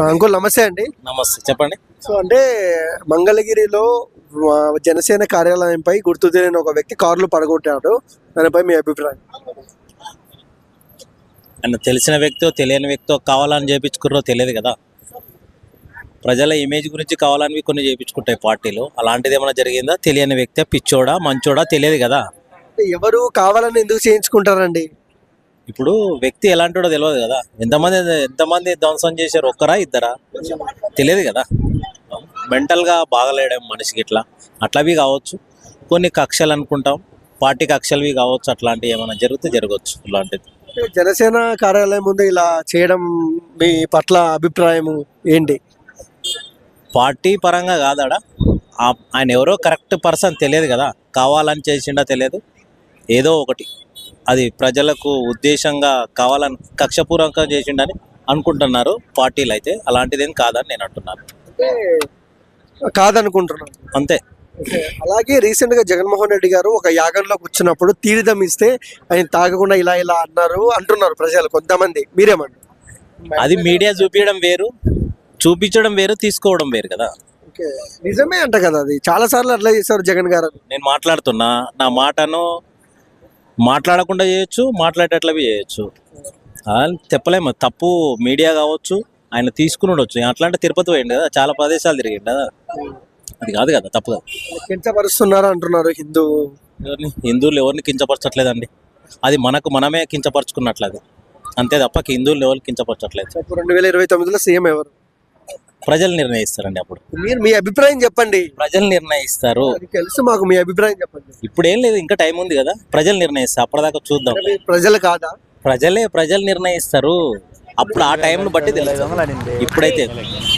Uncle నమస్తే అండి. నమస్తే, చెప్పండి. సో అంటే మంగళగిరిలో జనసేన కార్యాలయంపై గుర్తు తెలియని ఒక వ్యక్తి కార్లు పడగొట్టాడు. దానిపై మీ అభిప్రాయం? ఆయన తెలిసిన వ్యక్తో తెలియని వ్యక్తో కావాలని చేయించుకుర్రో తెలియదు కదా. ప్రజల ఇమేజ్ గురించి కావాలని కొన్ని చేయించుకుంటాయి పార్టీలు. అలాంటిది ఏమైనా జరిగిందా? తెలియని వ్యక్తి పిచ్చోడా మంచోడా తెలియదు కదా. ఎవరు కావాలని ఎందుకు చేయించుకుంటారండి? ఇప్పుడు వ్యక్తి ఎలాంటివాడో తెలియదు కదా. ఎంతమంది ధ్వంసం చేశారు? ఒక్కరా ఇద్దరా? తెలియదు కదా. మెంటల్గా బాగలేయడం మనిషికి అట్లావి కావచ్చు. కొన్ని కక్షలు అనుకుంటాం, పార్టీ కక్షలవి కావచ్చు. అట్లాంటివి ఏమైనా జరిగితే జరగవచ్చు. ఇలాంటిది జనసేన కార్యాలయం ముందు ఇలా చేయడం మీ పట్ల అభిప్రాయం ఏంటి? పార్టీ పరంగా కాదాడా, ఆయన ఎవరో కరెక్ట్ పర్సన్ తెలియదు కదా. కావాలని చేసిండా తెలియదు, ఏదో ఒకటి అది ప్రజలకు ఉద్దేశంగా కావాలని కక్షపూర్వకంగా చేసిండని అనుకుంటున్నారు పార్టీలు. అయితే అలాంటిదేం కాదని నేను అంటున్నాను. కాదనుకుంటున్నాను అంతే. అలాగే రీసెంట్ గా జగన్మోహన్ రెడ్డి గారు ఒక యాగంలోకి వచ్చినప్పుడు తీర్థం ఇస్తే ఆయన తాగకుండా ఇలా అంటున్నారు ప్రజలు కొంతమంది. మీరేమంటారు? అది మీడియా చూపించడం వేరు, చూపించడం వేరు, తీసుకోవడం వేరు కదా. నిజమే అంట కదా, అది చాలా సార్లు అట్లా చేశారు జగన్ గారు. నేను మాట్లాడుతున్నా, నా మాటను మాట్లాడకుండా చేయొచ్చు, మాట్లాడేటట్లవి చేయొచ్చు. చెప్పలేము. తప్పు మీడియా కావచ్చు, ఆయన తీసుకుని ఉండొచ్చు. అట్లాంటి తిరుపతి పోయింది కదా, చాలా ప్రదేశాలు తిరిగింది కదా. అది కాదు కదా, తప్పు కదా. కించపరుస్తున్నారు అంటున్నారు హిందువులు ఎవరిని కించపరచట్లేదండి. అది మనమే కించపరచుకున్నట్లు. అది అంతే తప్ప హిందువులు ఎవరు కించపరచట్లేదు. 2029లో సీఎం ఎవరు? ప్రజలు నిర్ణయిస్తారండి. అప్పుడు మీరు మీ అభిప్రాయం చెప్పండి. ప్రజలు నిర్ణయిస్తారు. తెలుసు మాకు, మీ అభిప్రాయం చెప్పండి. ఇప్పుడు ఏం లేదు, ఇంకా టైం ఉంది కదా. ప్రజలు నిర్ణయిస్తారు, అప్పటిదాకా చూద్దాం. ప్రజలు కాదా? ప్రజలు నిర్ణయిస్తారు. అప్పుడు ఆ టైంను బట్టి తెలుసు. ఇప్పుడైతే